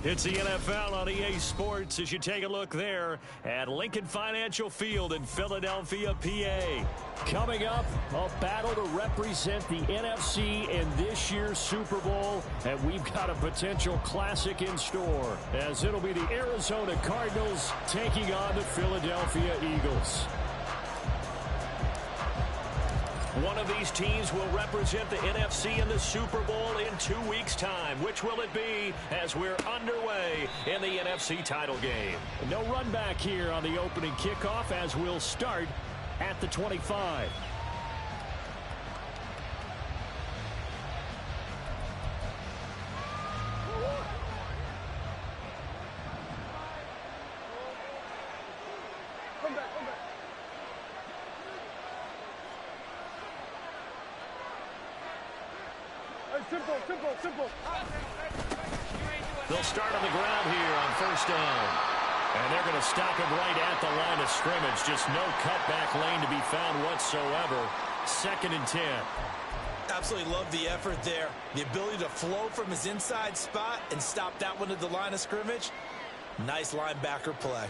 It's the NFL on EA Sports as you take a look there at Lincoln Financial Field in Philadelphia, PA. Coming up, a battle to represent the NFC in this year's Super Bowl, and we've got a potential classic in store, as it'll be the Arizona Cardinals taking on the Philadelphia Eagles. One of these teams will represent the NFC in the Super Bowl in 2 weeks' time. Which will it be as we're underway in the NFC title game? No run back here on the opening kickoff as we'll start at the 25. Simple. They'll start on the ground here on first down. And they're going to stop it right at the line of scrimmage. Just no cutback lane to be found whatsoever. 2nd and 10. Absolutely love the effort there. The ability to flow from his inside spot and stop that one at the line of scrimmage. Nice linebacker play.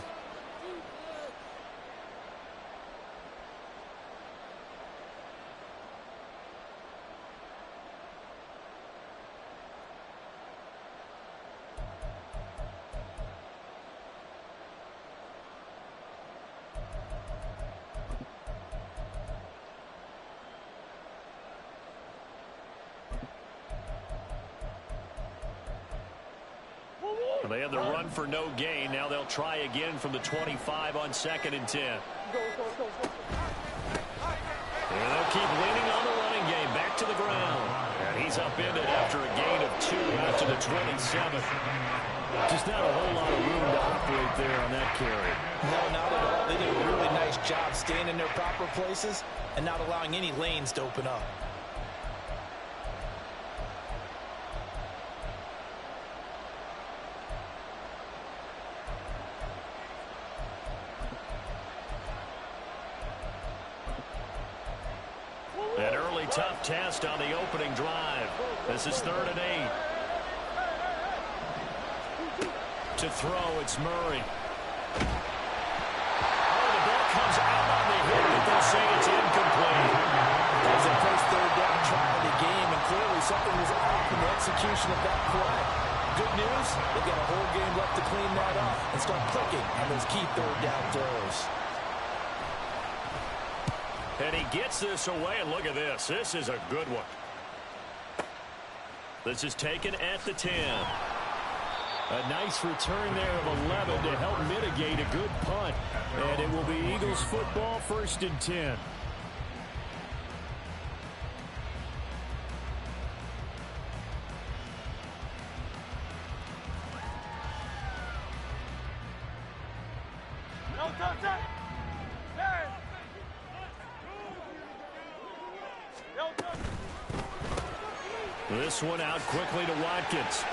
They had the run for no gain. Now they'll try again from the 25 on 2nd and 10. And they'll keep leaning on the running game. Back to the ground. And he's upended after a gain of 2 out to the 27. Just not a whole lot of room to operate there on that carry. No, not at all. They did a really nice job staying in their proper places and not allowing any lanes to open up. An early tough test on the opening drive. This is 3rd and 8. To throw, it's Murray. Oh, the ball comes out on the hit, but they'll say it's incomplete. That was the first 3rd down try of the game, and clearly something was off in the execution of that play. Good news, they've got a whole game left to clean that up and start clicking on those key 3rd down throws. And he gets this away, and look at this. This is a good one. This is taken at the 10. A nice return there of 11 to help mitigate a good punt. And it will be Eagles football, 1st and 10. This one out quickly to Watkins.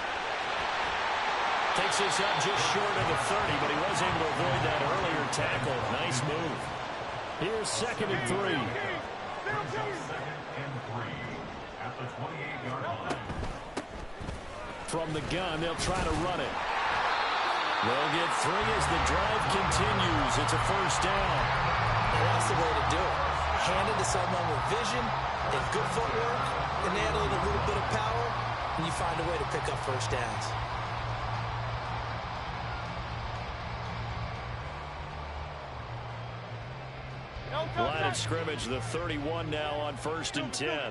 Takes this up just short of the 30, but he was able to avoid that earlier tackle. Nice move. Here's 2nd and 3. At the 28-yard line. From the gun, they'll try to run it. They'll get 3 as the drive continues. It's a 1st down. And that's the way to do it. Hand it to someone with vision and good footwork, and add a little bit of power, and you find a way to pick up 1st downs. Line of scrimmage, the 31 now on 1st and 10. And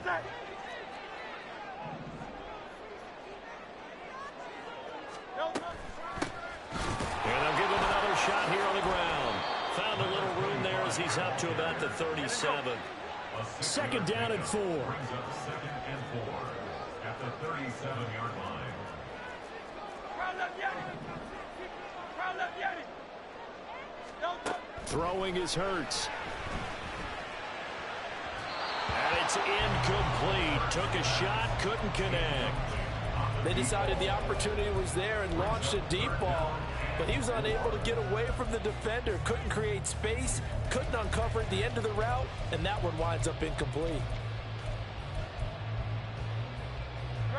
they'll give him another shot here on the ground. Found a little room there as he's up to about the 37. 2nd down and 4. Brings up 2nd and 4 at the 37-yard line. Throwing is Hurts. And it's incomplete. Took a shot, couldn't connect. They decided the opportunity was there and launched a deep ball, but he was unable to get away from the defender. Couldn't create space, couldn't uncover at the end of the route, and that one winds up incomplete.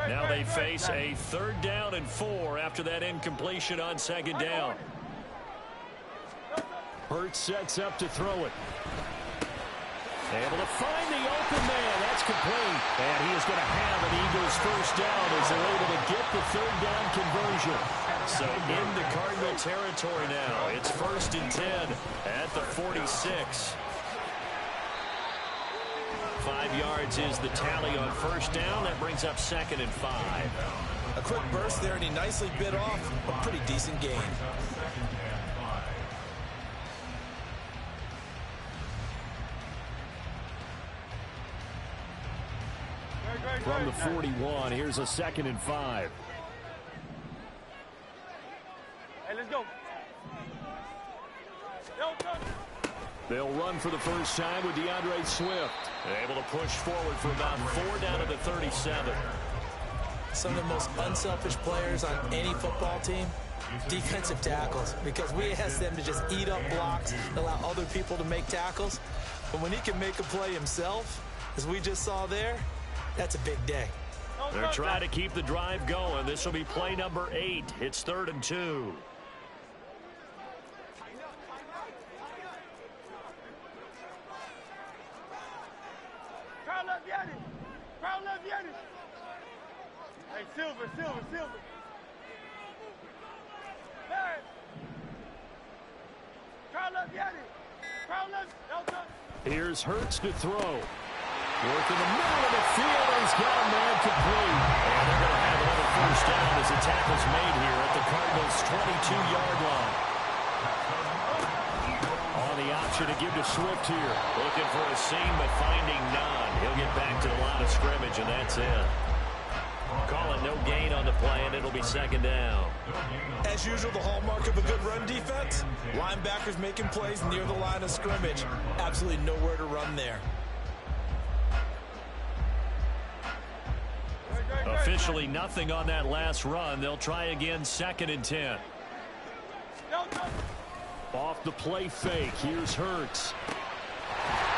Now they face a 3rd down and 4 after that incompletion on 2nd down. Hurts sets up to throw it. Able to find the open man. That's complete. And he is going to have an Eagles 1st down as they're able to get the 3rd down conversion. So into Cardinal territory now. It's 1st and 10 at the 46. 5 yards is the tally on 1st down. That brings up 2nd and 5. A quick burst there, and he nicely bit off a pretty decent gain. From the 41, here's a 2nd and 5. Hey, let's go. They'll run for the first time with DeAndre Swift. Able to push forward for about 4 down to the 37. Some of the most unselfish players on any football team, defensive tackles, because we ask them to just eat up blocks and allow other people to make tackles. But when he can make a play himself, as we just saw there, that's a big day. They're trying to keep the drive going. This will be play number 8. It's 3rd and 2. Hey, Silver. Here's Hurts to throw. Work in the middle of the field, and he's got a man complete. And they're going to have another 1st down as the tackle's made here at the Cardinals' 22-yard line. On the option to give to Swift here. Looking for a seam, but finding none. He'll get back to the line of scrimmage, and that's it. Call it no gain on the play, and it'll be 2nd down. As usual, the hallmark of a good run defense, linebackers making plays near the line of scrimmage. Absolutely nowhere to run there. Officially nothing on that last run. They'll try again, 2nd and 10. Off the play fake. Here's Hurts.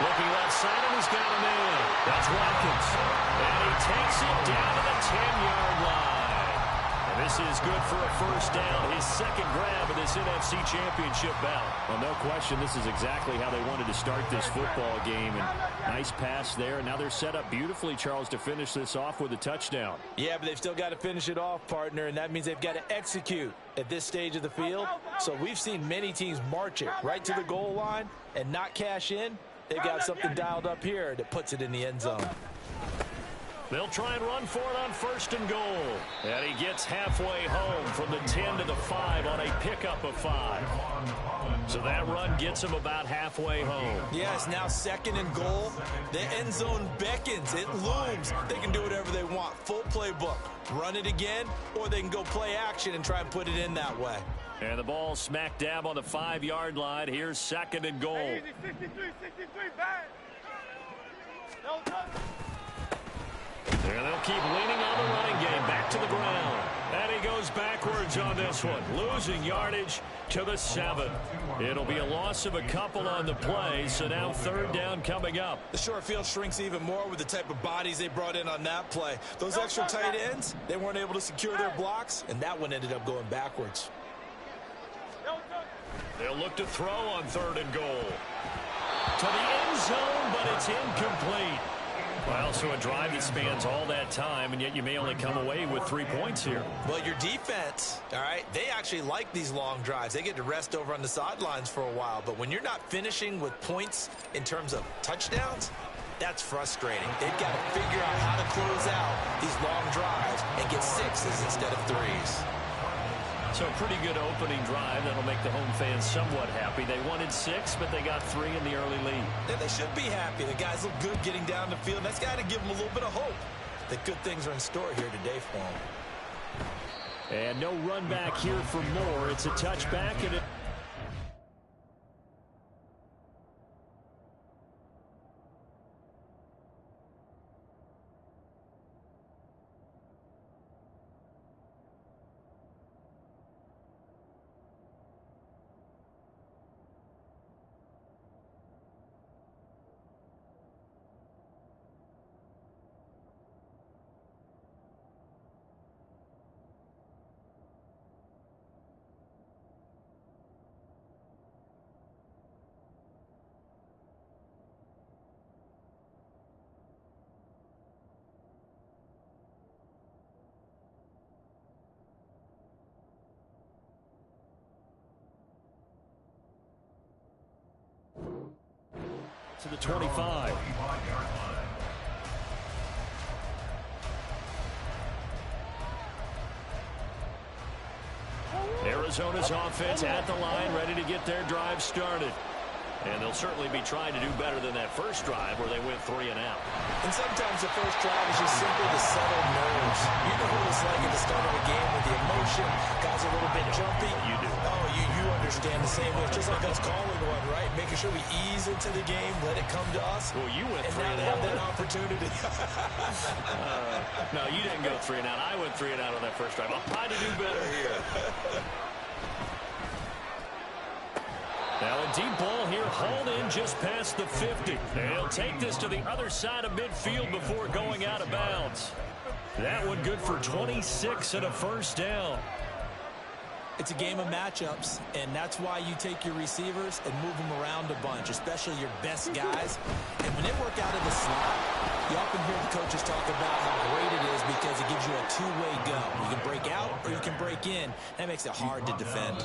Looking left side, and he's got a man. That's Watkins. And he takes it down to the 10-yard line. And this is good for a 1st down. His 2nd grab of this NFC Championship bout. Well, no question, this is exactly how they wanted to start this football game. And nice pass there. Now they're set up beautifully, Charles, to finish this off with a touchdown. Yeah, but they've still got to finish it off, partner, and that means they've got to execute at this stage of the field. So we've seen many teams march it right to the goal line and not cash in. They've got something dialed up here that puts it in the end zone. They'll try and run for it on 1st and goal. And he gets halfway home from the 10 to the 5 on a pickup of 5. So that run gets him about halfway home. Yes, now 2nd and goal. The end zone beckons. It looms. They can do whatever they want. Full playbook. Run it again, or they can go play action and try and put it in that way. And the ball smack dab on the 5-yard line. Here's 2nd and goal. Hey, 63, bang. No touch. And they'll keep leaning on the running game. Back to the ground. And he goes backwards on this one. Losing yardage to the 7. It'll be a loss of a couple on the play. So now 3rd down coming up. The short field shrinks even more with the type of bodies they brought in on that play. Those extra tight ends, they weren't able to secure their blocks, and that one ended up going backwards. They'll look to throw on 3rd and goal. To the end zone, but it's incomplete. Well, so a drive that spans all that time, and yet you may only come away with 3 points here. Well, your defense, all right, they actually like these long drives. They get to rest over on the sidelines for a while. But when you're not finishing with points in terms of touchdowns, that's frustrating. They've got to figure out how to close out these long drives and get 6s instead of 3s. So a pretty good opening drive. That'll make the home fans somewhat happy. They wanted 6, but they got 3 in the early lead. And they should be happy. The guys look good getting down the field. That's got to give them a little bit of hope that good things are in store here today for them. And no run back here for Moore. It's a touchback, and it To the 25. Arizona's offense at the line, ready to get their drive started. And they'll certainly be trying to do better than that first drive where they went 3 and out. And sometimes the first drive is just simply to settle nerves. You know what it's like at the start of a game with the emotion. Guys are a little bit jumpy. You do. Oh, you understand the same way. It's just like us calling one, right? Making sure we ease into the game, let it come to us. Well, you went 3 and and out. Have that opportunity. No, you didn't go 3 and out. I went 3 and out on that first drive. I'll try to do better here. Now a deep ball here, hauled in just past the 50. And he'll take this to the other side of midfield before going out of bounds. That one good for 26 and a first down. It's a game of matchups, and that's why you take your receivers and move them around a bunch, especially your best guys. And when they work out of the slot, you often hear the coaches talk about how great it is because it gives you a two-way go. You can break out or you can break in. That makes it hard to defend.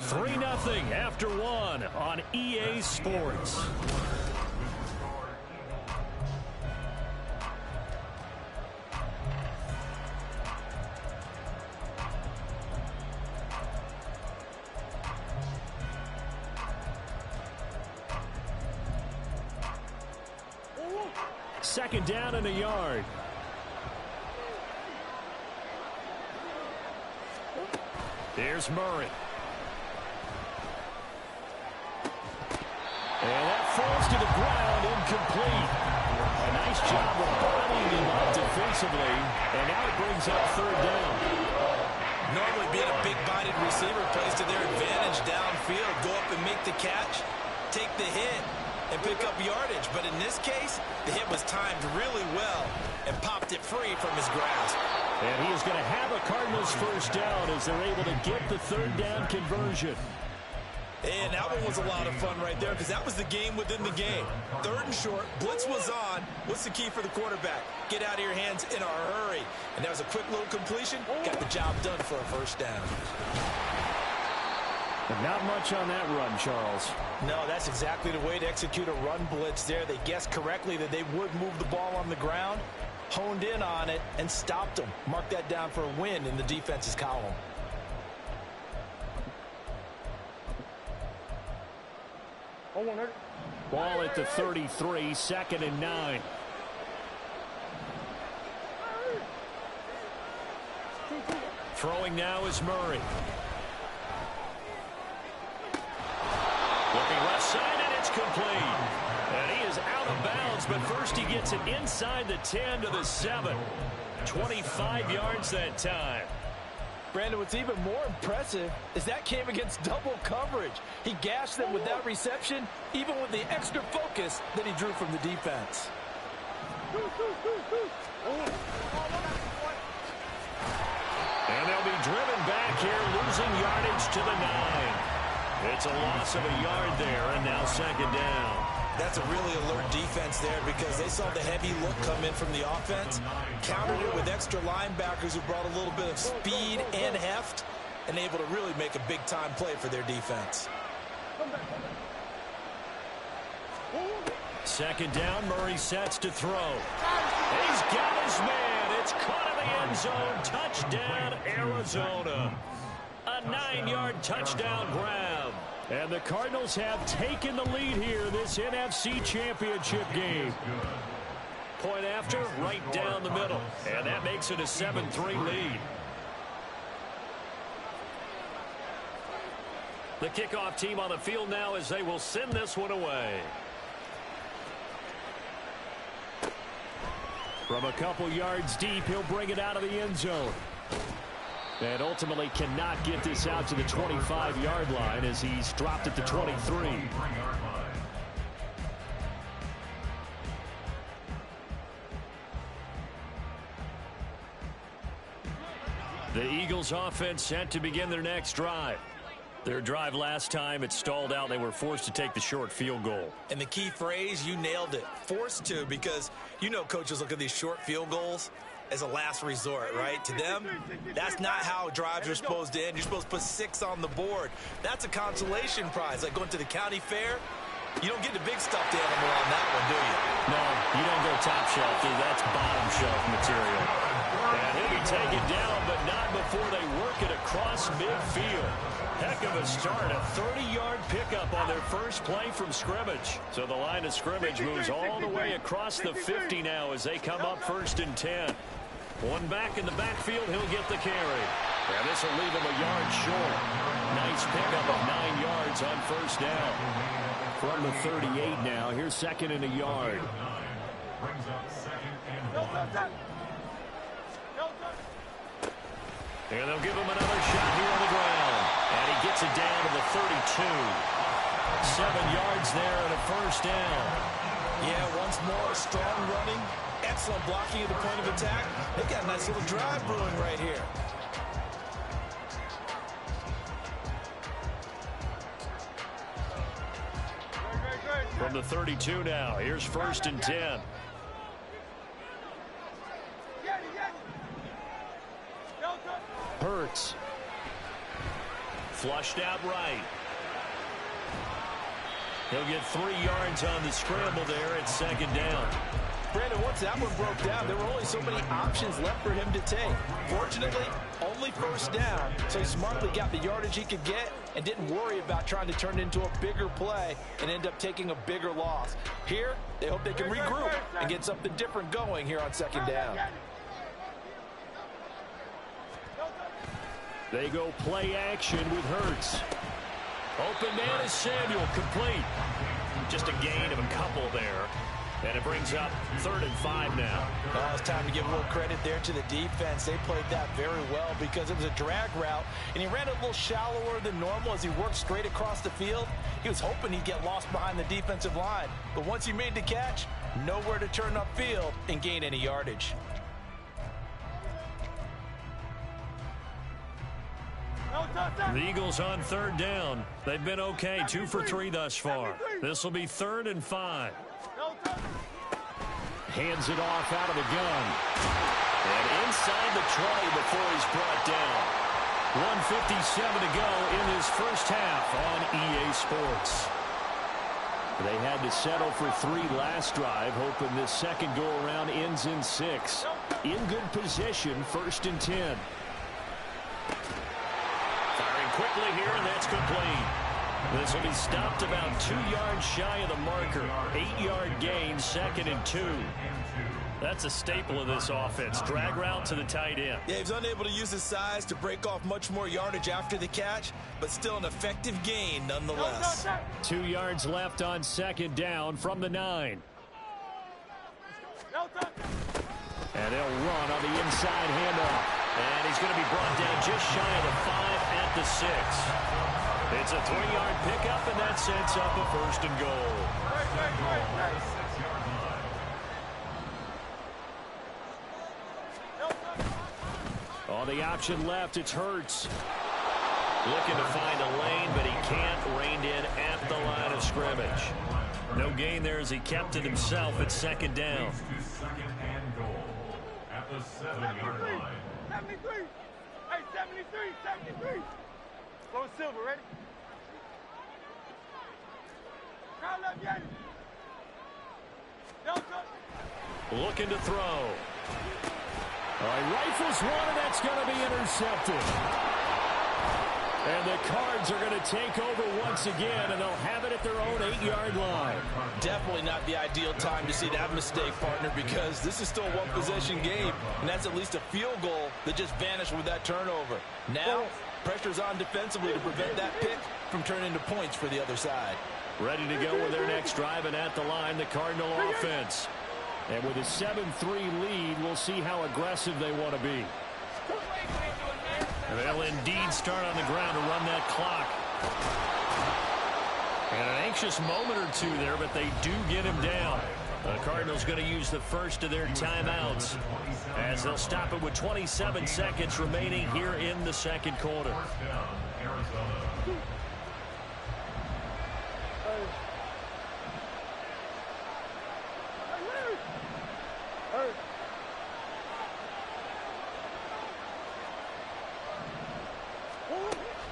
3-0 after 1 on EA Sports. Second down and a yard. Here's Murray. And that falls to the ground, incomplete. A nice job of bodying him up defensively. And now it brings up third down. Normally being a big-bodied receiver plays to their advantage downfield. Go up and make the catch, take the hit, and pick up yardage. But in this case, the hit was timed really well and popped it free from his grasp. And he is going to have a Cardinals first down as they're able to get the third down conversion. And that one was a lot of fun right there because that was the game within the game. Third and short, blitz was on. What's the key for the quarterback? Get out of your hands in a hurry. And that was a quick little completion. Got the job done for a first down. But not much on that run, Charles. No, that's exactly the way to execute a run blitz there. They guessed correctly that they would move the ball on the ground, honed in on it, and stopped them. Mark that down for a win in the defense's column. Ball at the 33, 2nd and 9. Throwing now is Murray. Looking left side, and it's complete. And he is out of bounds, but first he gets it inside the 10 to the 7. 25 yards that time. Brandon, what's even more impressive is that came against double coverage. He gashed them with that reception, even with the extra focus that he drew from the defense. And they'll be driven back here, losing yardage to the 9. It's a loss of a yard there, and now second down. That's a really alert defense there because they saw the heavy look come in from the offense, countered it with extra linebackers who brought a little bit of speed and heft, and able to really make a big-time play for their defense. Second down, Murray sets to throw. He's got his man. It's caught in the end zone. Touchdown, Arizona. A 9-yard touchdown grab. And the Cardinals have taken the lead here in this NFC Championship game. Point after, right down the middle. And that makes it a 7-3 lead. The kickoff team on the field now as they will send this one away. From a couple yards deep, he'll bring it out of the end zone. And ultimately cannot get this out to the 25-yard line as he's dropped at the 23. The Eagles offense set to begin their next drive. Their drive last time, it stalled out. They were forced to take the short field goal. And the key phrase, you nailed it. Forced to, because you know coaches look at these short field goals as a last resort, right? To them, that's not how drives are supposed to end. You're supposed to put 6 on the board. That's a consolation prize, like going to the county fair. You don't get the big stuffed animal on that one, do you? No, you don't go top shelf, dude. That's bottom shelf material. And he'll be taken down, but not before they work it across midfield. Heck of a start, a 30-yard pickup on their first play from scrimmage. So the line of scrimmage moves all the way across the 50 now as they come up 1st and 10. One back in the backfield, he'll get the carry. And this will leave him a yard short. Nice pickup of 9 yards on 1st down. From the 38 now, here's 2nd and a yard. Brings up 2nd and 1. And they'll give him another shot here on the ground. And he gets it down to the 32. 7 yards there and a 1st down. Yeah, once more, strong running, excellent blocking at the point of attack. They got a nice little drive brewing right here. From the 32 now, here's 1st and 10. Hurts. Flushed out right. He'll get 3 yards on the scramble there at 2nd down. Brandon, once that one broke down, there were only so many options left for him to take. Fortunately, only 1st down, so he smartly got the yardage he could get and didn't worry about trying to turn it into a bigger play and end up taking a bigger loss. Here, they hope they can regroup and get something different going here on 2nd down. They go play action with Hurts. Open man is Samuel, complete. Just a gain of a couple there. And it brings up 3rd and 5 now. Oh, it's time to give a little credit there to the defense. They played that very well because it was a drag route, and he ran a little shallower than normal as he worked straight across the field. He was hoping he'd get lost behind the defensive line, but once he made the catch, nowhere to turn upfield and gain any yardage. The Eagles on 3rd down. They've been okay, 2 for 3 thus far. This will be 3rd and 5. Hands it off out of the gun. And inside the 20 before he's brought down. 1:57 to go in his first half on EA Sports. They had to settle for 3 last drive, hoping this second go-around ends in 6. In good position, 1st and 10. Firing quickly here, and that's complete. This will be stopped about 2 yards shy of the marker. 8-yard gain, 2nd and 2. That's a staple of this offense. Drag route to the tight end. Yeah, he was unable to use his size to break off much more yardage after the catch, but still an effective gain nonetheless. 2 yards left on 2nd down from the 9. And they'll run on the inside handoff. And he's going to be brought down just shy of the 5 at the 6. It's a 3-yard pickup, and that sets up a 1st and goal. On the option left, it's Hurts. Looking to find a lane, but he can't. Reined in at the line of scrimmage. No gain there as he kept it himself at 2nd down. 2nd and goal at the 7-yard line. 73. Hey, 73, 73. Go Silver, ready? Crowd left, Yanni. Looking to throw. All right, rifles one, and that's going to be intercepted. And the Cards are going to take over once again, and they'll have it at their own 8-yard line. Definitely not the ideal time to see that mistake, partner, because this is still a one-possession game, and that's at least a field goal that just vanished with that turnover. Now, pressure's on defensively to prevent that pick from turning into points for the other side. Ready to go with their next drive, and at the line, the Cardinal offense. And with a 7-3 lead, we'll see how aggressive they want to be. And they'll indeed start on the ground to run that clock. And an anxious moment or two there, but they do get him down. The Cardinals going to use the first of their timeouts as they'll stop it with 27 seconds remaining here in the second quarter.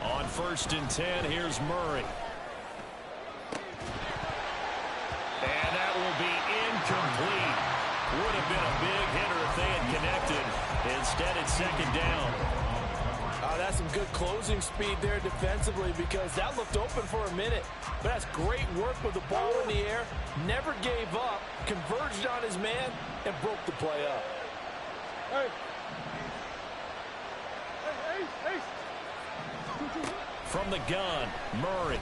On 1st and 10, here's Murray. have been a big hitter if they had connected. Instead, it's second down. That's some good closing speed there defensively, because that looked open for a minute. But that's great work with the ball in the air. Never gave up, converged on his man, and broke the play up. Hey. Hey. From the gun, Murray.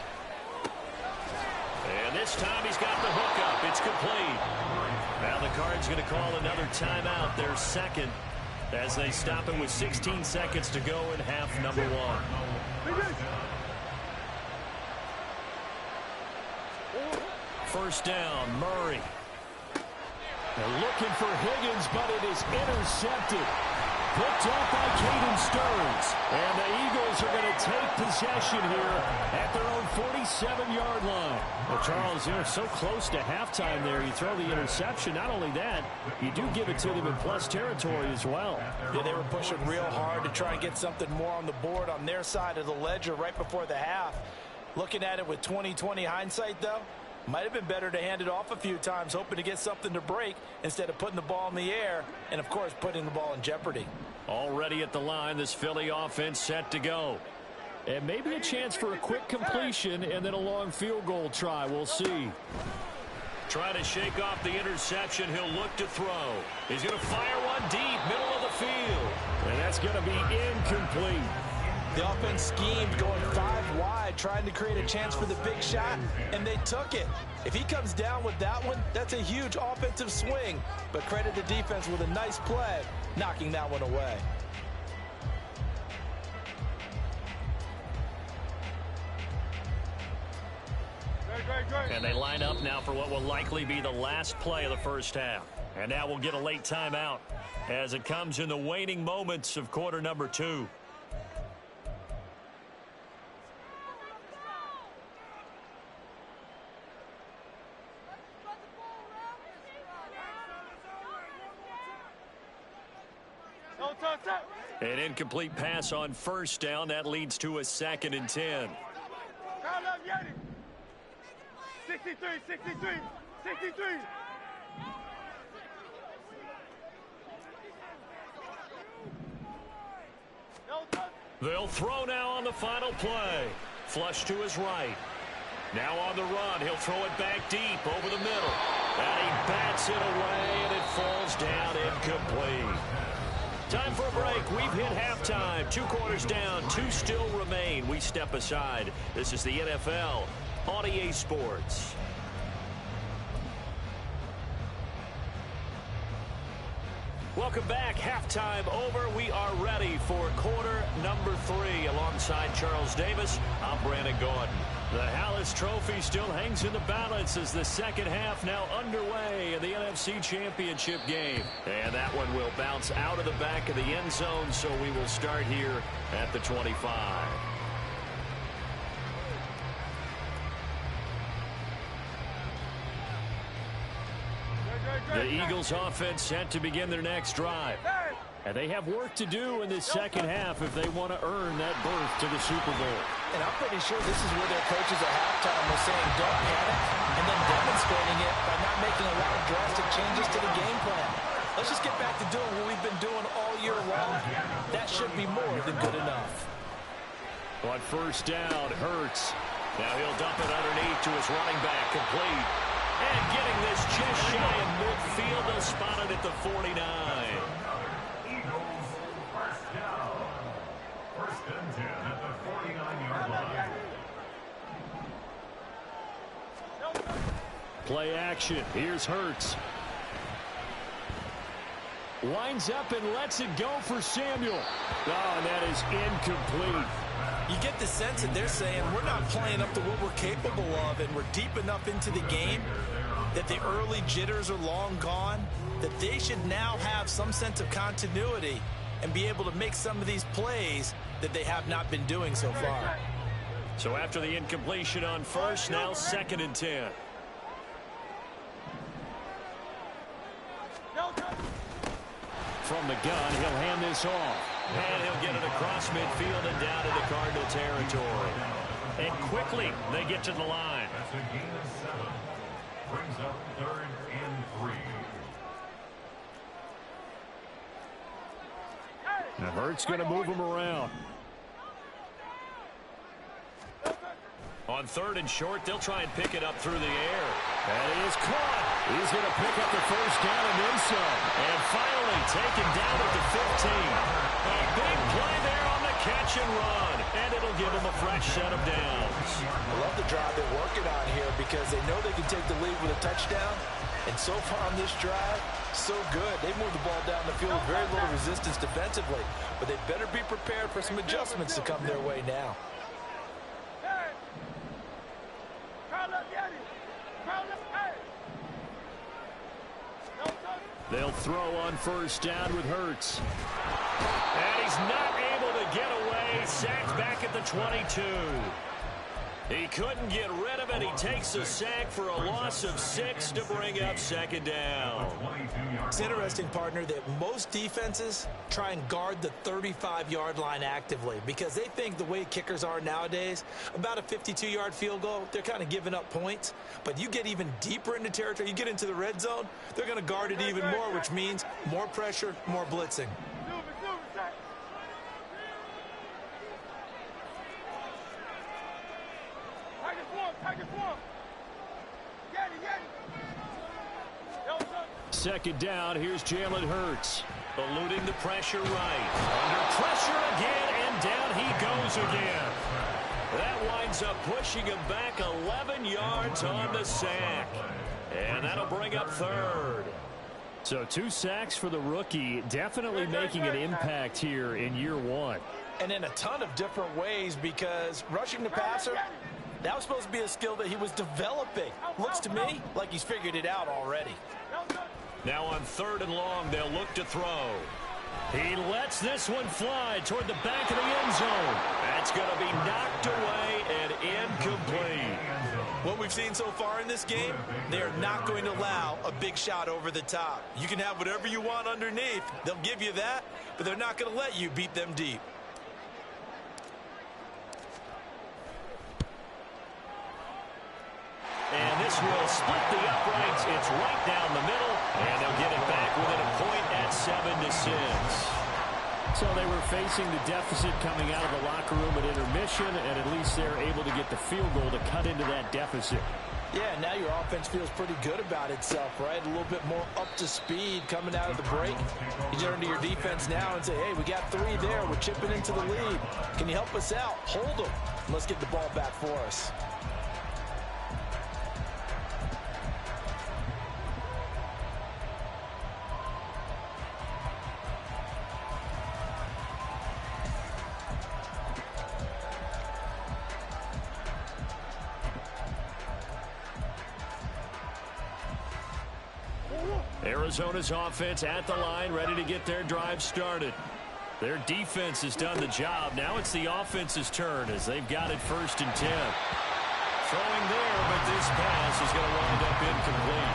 And this time he's got the hook up. It's complete. Now the Cards going to call another timeout, their second, as they stop it with 16 seconds to go in half number one. First down, Murray. They're looking for Higgins, but it is intercepted. Picked up by Caden Stearns. And the Eagles are going to take possession here at their own 47-yard line. Well, Charles, they're so close to halftime there. You throw the interception. Not only that, you do give it to them in plus territory as well. Yeah, they were pushing real hard to try and get something more on the board on their side of the ledger right before the half. Looking at it with 20/20 hindsight, though, might have been better to hand it off a few times, hoping to get something to break instead of putting the ball in the air and, of course, putting the ball in jeopardy. Already at the line, this Philly offense set to go. And maybe a chance for a quick completion and then a long field goal try. We'll see. Trying to shake off the interception. He'll look to throw. He's going to fire one deep, middle of the field. And that's going to be incomplete. The offense schemed, going 5 wide, trying to create a chance for the big shot, and they took it. If he comes down with that one, that's a huge offensive swing. But credit the defense with a nice play, knocking that one away. And they line up now for what will likely be the last play of the first half. And now we'll get a late timeout as it comes in the waning moments of quarter number 2. An incomplete pass on first down. That leads to a 2nd and 10. 63. They'll throw now on the final play. Flush to his right. Now on the run. He'll throw it back deep over the middle. And he bats it away, and it falls down incomplete. Time for a break. We've hit halftime. 2 quarters down. 2 still remain. We step aside. This is the NFL on EA Sports. Welcome back. Halftime over. We are ready for quarter number 3. Alongside Charles Davis, I'm Brandon Gordon. The Hallis Trophy still hangs in the balance as the second half now underway in the NFC Championship game. And that one will bounce out of the back of the end zone, so we will start here at the 25. The Eagles offense set to begin their next drive. And they have work to do in this second half if they want to earn that berth to the Super Bowl. And I'm pretty sure this is where their coaches at halftime were saying don't panic, and then demonstrating it by not making a lot of drastic changes to the game plan. Let's just get back to doing what we've been doing all year long. That should be more than good enough. On first down, Hurts. Now he'll dump it underneath to his running back, complete. And getting this just shy of midfield, they'll spot it at the 49. Eagles first down. 1st and 10 at the 49-yard line. Play action. Here's Hurts. Lines up and lets it go for Samuel. Oh, and that is incomplete. You get the sense that they're saying we're not playing up to what we're capable of, and we're deep enough into the game that the early jitters are long gone, that they should now have some sense of continuity and be able to make some of these plays that they have not been doing so far. So after the incompletion on first, now 2nd and 10. From the gun, he'll hand this off. And he'll get it across midfield and down into Cardinal territory. And quickly, they get to the line. That's a gain of 7. Brings up 3rd and 3. Now Hurts going to move him around. On 3rd and short, they'll try and pick it up through the air. That is caught. He's going to pick up the first down and then some. And finally taken down at the 15. A big play there on the catch and run. And it'll give them a fresh set of downs. I love the drive they're working on here because they know they can take the lead with a touchdown. And so far on this drive, so good. They moved the ball down the field with very little resistance defensively. But they better be prepared for some adjustments to come their way now. They'll throw on 1st down with Hurts. And he's not able to get away. Sacked back at the 22. He couldn't get rid of it. He takes a sack for a loss of 6 to bring up 2nd down. It's interesting, partner, that most defenses try and guard the 35-yard line actively because they think the way kickers are nowadays, about a 52-yard field goal, they're kind of giving up points. But you get even deeper into territory, you get into the red zone, they're going to guard it even more, which means more pressure, more blitzing. Second down, here's Jalen Hurts. Eluding the pressure right. Under pressure again, and down he goes again. That winds up pushing him back 11 yards on the sack. And that'll bring up 3rd. So 2 sacks for the rookie, definitely making an impact here in year 1. And in a ton of different ways because rushing the passer, that was supposed to be a skill that he was developing. Looks to me like he's figured it out already. Now on 3rd and long, they'll look to throw. He lets this one fly toward the back of the end zone. That's going to be knocked away and incomplete. What we've seen so far in this game, they are not going to allow a big shot over the top. You can have whatever you want underneath. They'll give you that, but they're not going to let you beat them deep. And this will split the uprights. It's right down the middle, and they'll get it back within a point at 7-6. So they were facing the deficit coming out of the locker room at intermission, and at least they're able to get the field goal to cut into that deficit. Yeah, now your offense feels pretty good about itself, right? A little bit more up to speed coming out of the break. You turn to your defense now and say, hey, we got 3 there. We're chipping into the lead. Can you help us out? Hold them. Let's get the ball back for us. Arizona's offense at the line, ready to get their drive started. Their defense has done the job. Now it's the offense's turn as they've got it 1st and 10. Throwing there, but this pass is going to wind up incomplete.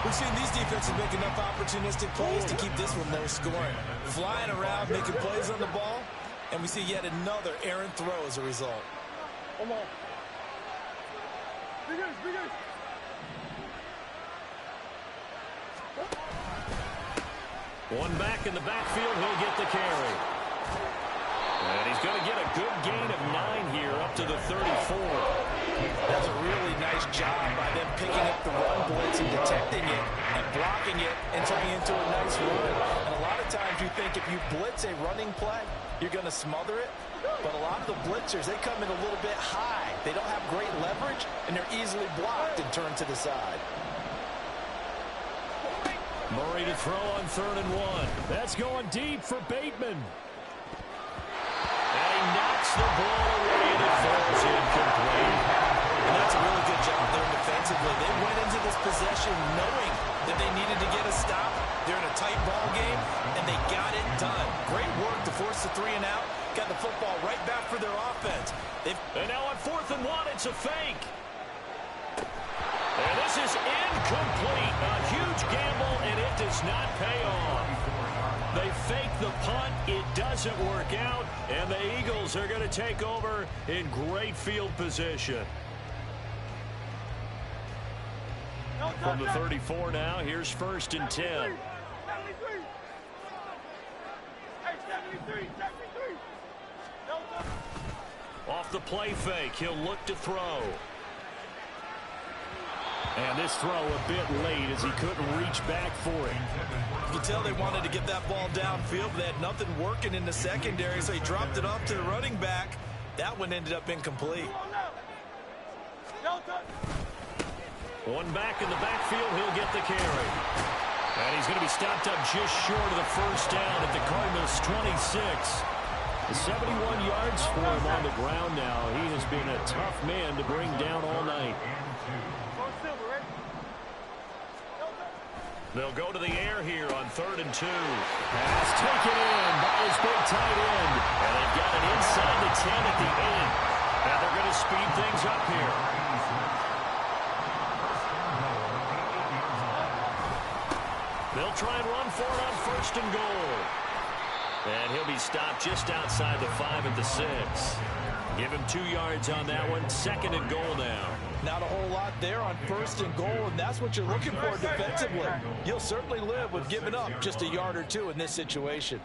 We've seen these defenses make enough opportunistic plays to keep this one low scoring. Flying around, making plays on the ball, and we see yet another errant throw as a result. Come on. Big One back in the backfield, he'll get the carry. And he's going to get a good gain of 9 here up to the 34. That's a really nice job by them picking up the run blitz and detecting it and blocking it and turning into a nice run. And a lot of times you think if you blitz a running play, you're going to smother it. But a lot of the blitzers, they come in a little bit high. They don't have great leverage, and they're easily blocked and turned to the side. Murray to throw on 3rd and 1. That's going deep for Bateman. And he knocks the ball away, and it falls incomplete. And that's a really good job there defensively. They went into this possession knowing that they needed to get a stop. They're in a tight ball game, and they got it done. Great work to force the 3 and out. Got the football right back for their offense. And now on 4th and 1, it's a fake. And this is incomplete. A huge gamble, and it does not pay off. They fake the punt. It doesn't work out, and the Eagles are going to take over in great field position. From the 34 now, here's 1st and 10. 73, 73. Delta. Off the play fake, he'll look to throw. And this throw a bit late as he couldn't reach back for it. You can tell they wanted to get that ball downfield, but they had nothing working in the secondary, so he dropped it off to the running back. That one ended up incomplete. Delta. One back in the backfield, he'll get the carry. And he's going to be stopped up just short of the first down at the Cardinals' 26. 71 yards for him on the ground now. He has been a tough man to bring down all night. They'll go to the air here on 3rd and 2. Pass taken in by his big tight end. And they've got it inside the 10 at the 8. And they're going to speed things up here. They'll try and run for it on 1st and goal. And he'll be stopped just outside the 5 at the 6. Give him 2 yards on that one. 2nd and goal now. Not a whole lot there on 1st and goal, and that's what you're looking for defensively. You'll certainly live with giving up just a yard or 2 in this situation.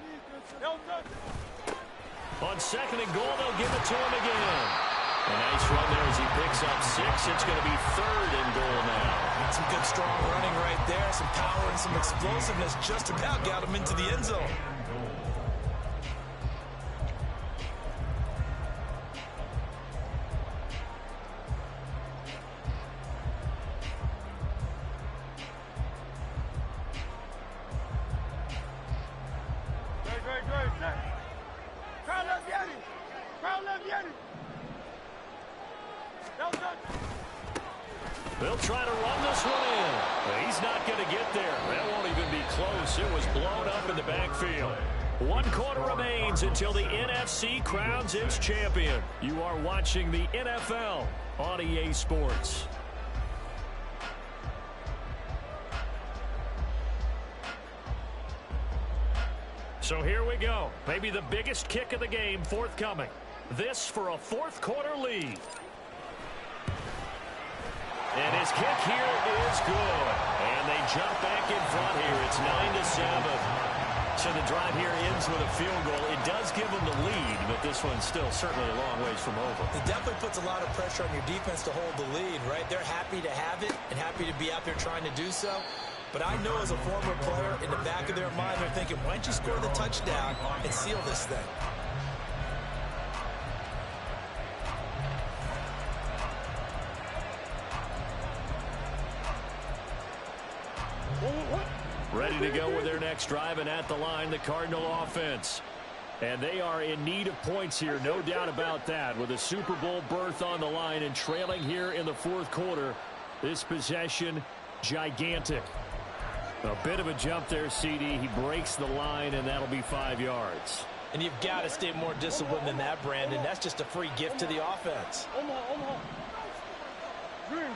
On 2nd and goal, they'll give it to him again. A nice run there as he picks up 6. It's going to be 3rd and goal now. Some good strong running right there. Some power and some explosiveness just about got him into the end zone. They'll try to run this one in. He's not going to get there. That won't even be close. It was blown up in the backfield. 1 quarter remains until the NFC crowns its champion. You are watching the NFL on EA Sports. So here we go. Maybe the biggest kick of the game forthcoming. This for a 4th quarter lead. And his kick here is good. And they jump back in front here. It's 9-7. So the drive here ends with a field goal. It does give them the lead, but this one's still certainly a long ways from over. It definitely puts a lot of pressure on your defense to hold the lead, right? They're happy to have it and happy to be out there trying to do so. But I know as a former player, in the back of their mind, they're thinking, why don't you score the touchdown and seal this thing? Ready to go with their next drive, and at the line, the Cardinal offense. And they are in need of points here, no doubt about that, with a Super Bowl berth on the line and trailing here in the 4th quarter. This possession, gigantic. A bit of a jump there, CD. He breaks the line, and that'll be 5 yards. And you've got to stay more disciplined than that, Brandon. That's just a free gift to the offense. Omaha. Green.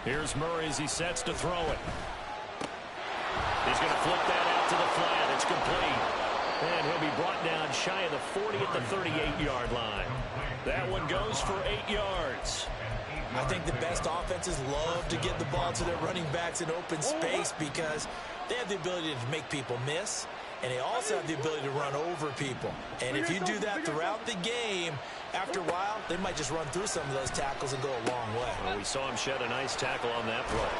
Here's Murray as he sets to throw it. He's going to flip that out to the flat. It's complete. And he'll be brought down shy of the 40 at the 38-yard line. That one goes for 8 yards. I think the best offenses love to get the ball to their running backs in open space because they have the ability to make people miss, and they also have the ability to run over people. And if you do that throughout the game, after a while, they might just run through some of those tackles and go a long way. Well, we saw him shed a nice tackle on that play.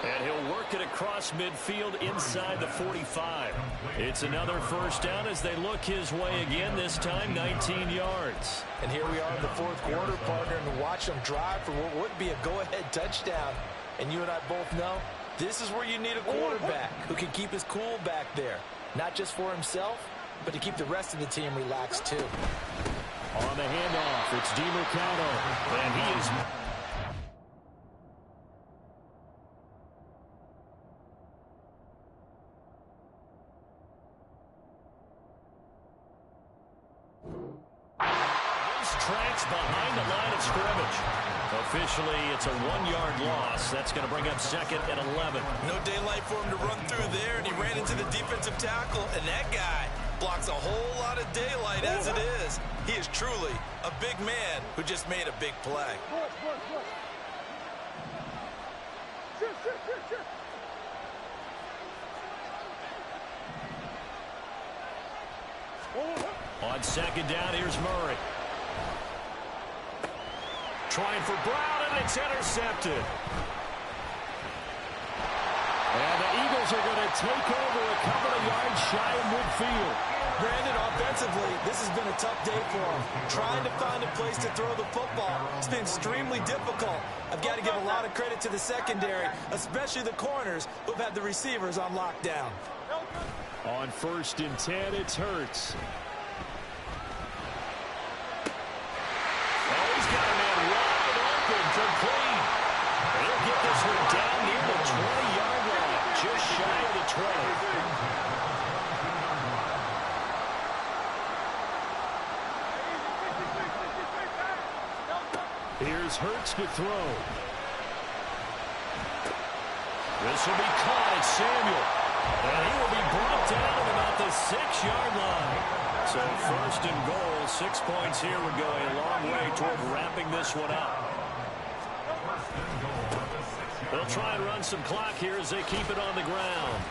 And he'll work it across midfield inside the 45. It's another first down as they look his way again, this time 19 yards. And here we are in the 4th quarter, partner, and to watch them drive for what would be a go-ahead touchdown. And you and I both know this is where you need a quarterback who can keep his cool back there. Not just for himself, but to keep the rest of the team relaxed too. On the handoff, it's DiMercato, and he is... tracks behind the line of scrimmage. Officially, it's a 1-yard loss. That's going to bring up 2nd and 11. No daylight for him to run through there, and he ran into the defensive tackle, and that guy blocks a whole lot of daylight as it is. He is truly a big man who just made a big play. On second down, here's Murray. Trying for Brown, and it's intercepted. And the Eagles are going to take over a couple of yards shy of midfield. Brandon, offensively, this has been a tough day for him. Trying to find a place to throw the football. It's been extremely difficult. I've got to give a lot of credit to the secondary, especially the corners who've had the receivers on lockdown. On 1st and 10, it's Hurts. Oh, he's got a man wide open, complete. He'll get this one down near the 20-yard line, just shy of the 20. Here's Hurts to throw. This will be caught at Samuel. And he will be brought down at about the 6-yard line. So 1st and goal, 6 points here would go a long way toward wrapping this one up. They'll try and run some clock here as they keep it on the ground.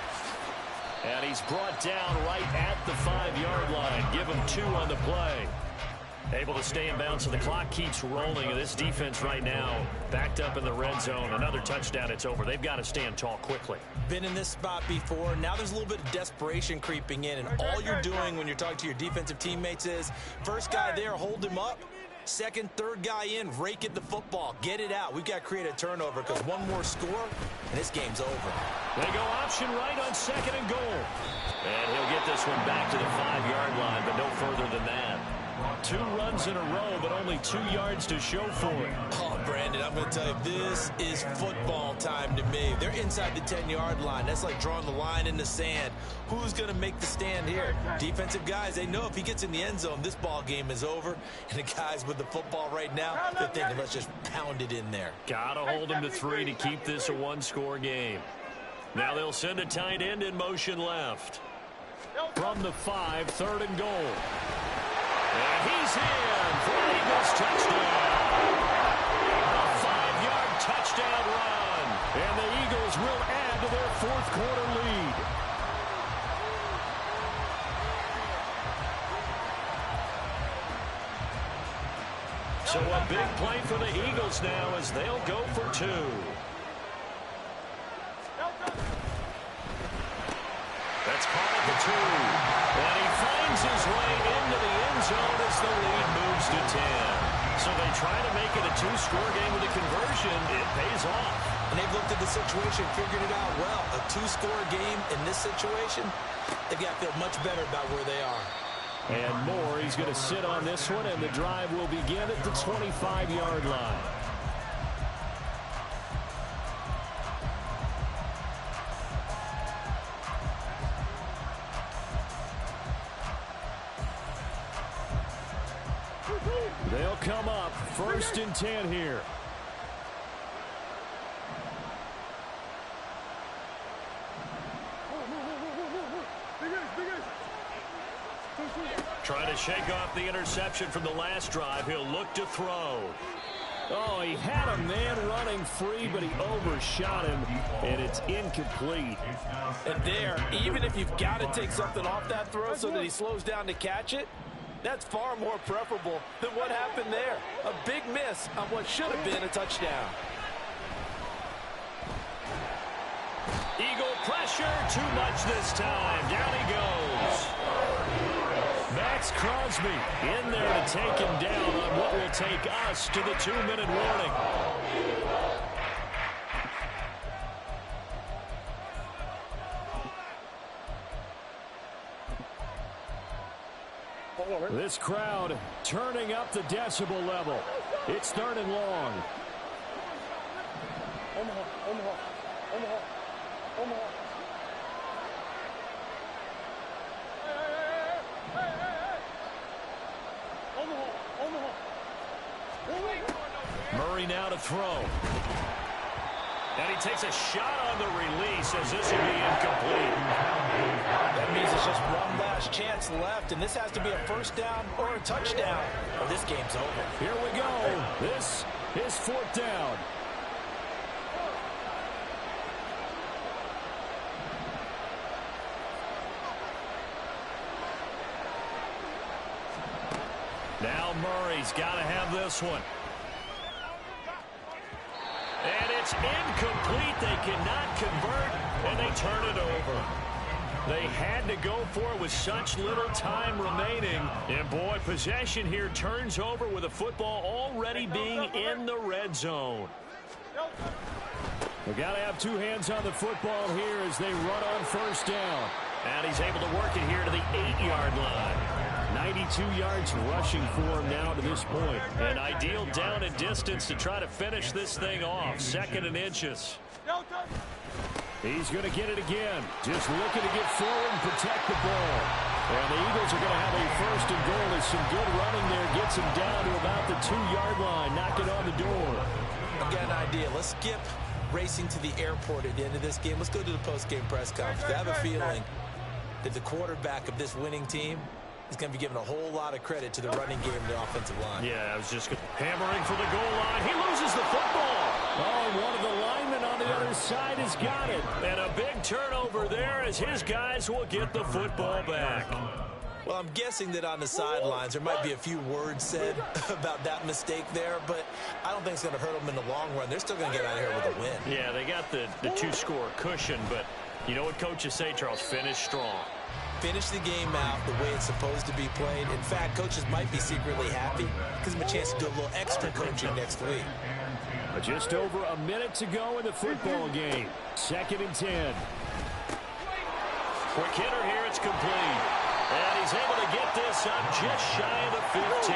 And he's brought down right at the 5-yard line. Give him 2 on the play. Able to stay in bounds, so the clock keeps rolling. This defense right now backed up in the red zone. Another touchdown, it's over. They've got to stand tall quickly. Been in this spot before. Now there's a little bit of desperation creeping in, and all you're doing when you're talking to your defensive teammates is first guy there, hold him up. Second, third guy in, rake at the football. Get it out. We've got to create a turnover because one more score, and this game's over. They go option right on 2nd and goal. And he'll get this one back to the 5-yard line, but no further than that. 2 runs in a row, but only 2 yards to show for it. Oh, Brandon, I'm going to tell you, this is football time to me. They're inside the 10-yard line. That's like drawing the line in the sand. Who's going to make the stand here? Defensive guys, they know if he gets in the end zone, this ball game is over. And the guys with the football right now, they're thinking, let's just pound it in there. Got to hold him to 3 to keep this a 1-score game. Now they'll send a tight end in motion left. From the 5, 3rd and goal. And he's in for an Eagles touchdown. A 5-yard touchdown run. And the Eagles will add to their 4th quarter lead. So a big play for the Eagles now as they'll go for 2. That's caught at the 2. And he finds his way into the end zone as the lead moves to 10. So they try to make it a 2-score game with a conversion. It pays off. And they've looked at the situation, figured it out well. A 2-score game in this situation, they've got to feel much better about where they are. And Moore, he's going to sit on this one, and the drive will begin at the 25-yard line. They'll come up 1st and 10 here. Trying to shake off the interception from the last drive. He'll look to throw. Oh, he had a man running free, but he overshot him, and it's incomplete. And there, even if you've got to take something off that throw so that he slows down to catch it, that's far more preferable than what happened there. A big miss on what should have been a touchdown. Eagle pressure, too much this time. Down he goes. Max Crosby in there to take him down on what will take us to the 2-minute warning. This crowd turning up the decibel level. It's 3rd and long. Omaha, Omaha, Omaha, Omaha. Murray now to throw. And he takes a shot on the release as this will be incomplete. That means it's just one last chance left, and this has to be a 1st down or a touchdown, or this game's over. Here we go. This is 4th down. Now Murray's got to have this one. And it's incomplete. They cannot convert, and they turn it over. They had to go for it with such little time remaining. And, boy, possession here turns over with the football already being in the red zone. We've got to have two hands on the football here as they run on first down. And he's able to work it here to the 8-yard line. 92 yards rushing for him now to this point. An ideal down and distance to try to finish this thing off. 2nd and inches. He's going to get it again. Just looking to get forward and protect the ball. And the Eagles are going to have a 1st and goal as some good running there gets him down to about the 2-yard line. Knock it on the door. I've got an idea. Let's skip racing to the airport at the end of this game. Let's go to the post-game press conference. I have a feeling that the quarterback of this winning team is going to be given a whole lot of credit to the running game and the offensive line. Yeah, I was just hammering for the goal line. He loses the football. Oh, and one of the linemen on the other side has got it. And a big turnover there as his guys will get the football back. Well, I'm guessing that on the sidelines there might be a few words said about that mistake there, but I don't think it's going to hurt them in the long run. They're still going to get out of here with a win. Yeah, they got the 2-score cushion, but you know what coaches say, Charles? Finish strong. Finish the game out the way it's supposed to be played. In fact, coaches might be secretly happy. Gives them a chance to do a little extra coaching next week. Just over a minute to go in the football game. 2nd and 10. Quick hitter here. It's complete. And he's able to get this up just shy of the 15.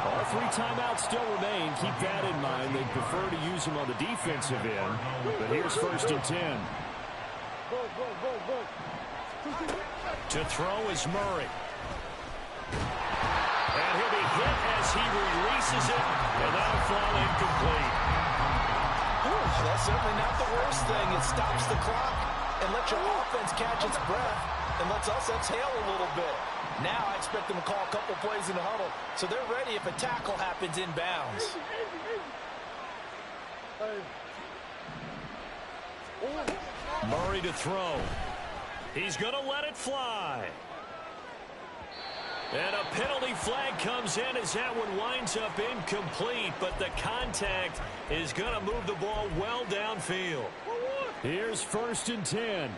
All 3 timeouts still remain. Keep that in mind. They prefer to use them on the defensive end. But here's 1st and 10. To throw is Murray. And he'll be hit as he releases it, and that'll fall incomplete. That's certainly not the worst thing. It stops the clock and lets your offense catch its breath and lets us exhale a little bit. Now I expect them to call a couple plays in the huddle, so they're ready if a tackle happens inbounds. Murray to throw. He's going to let it fly. And a penalty flag comes in as that one winds up incomplete, but the contact is going to move the ball well downfield. Here's 1st and 10.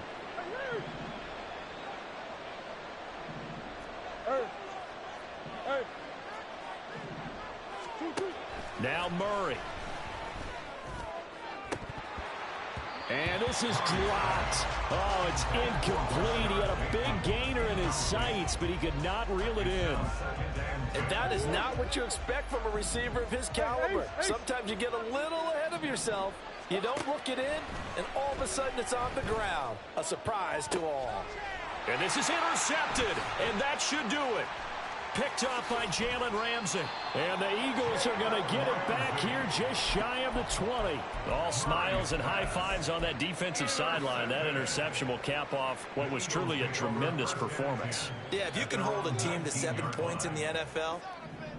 Now Murray. And this is dropped. Oh, it's incomplete. He had a big gainer in his sights, but he could not reel it in. And that is not what you expect from a receiver of his caliber. Sometimes you get a little ahead of yourself. You don't look it in, and all of a sudden it's on the ground. A surprise to all. And this is intercepted, and that should do it. Picked off by Jalen Ramsey. And the Eagles are going to get it back here just shy of the 20. All smiles and high fives on that defensive sideline. That interception will cap off what was truly a tremendous performance. Yeah, if you can hold a team to 7 points in the NFL,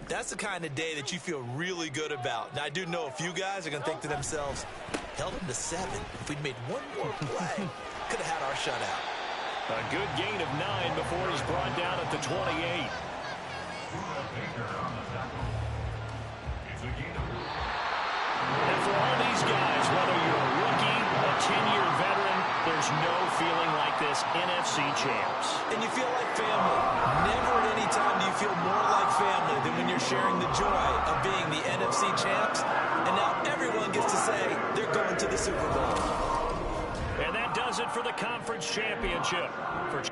that's the kind of day that you feel really good about. Now, I do know a few guys are going to think to themselves, held them to 7. If we'd made one more play, could have had our shutout. A good gain of 9 before he's brought down at the 28. And for all these guys, whether you're a rookie, a 10-year veteran, there's no feeling like this NFC champs. And you feel like family. Never at any time do you feel more like family than when you're sharing the joy of being the NFC champs. And now everyone gets to say they're going to the Super Bowl. And that does it for the conference championship. For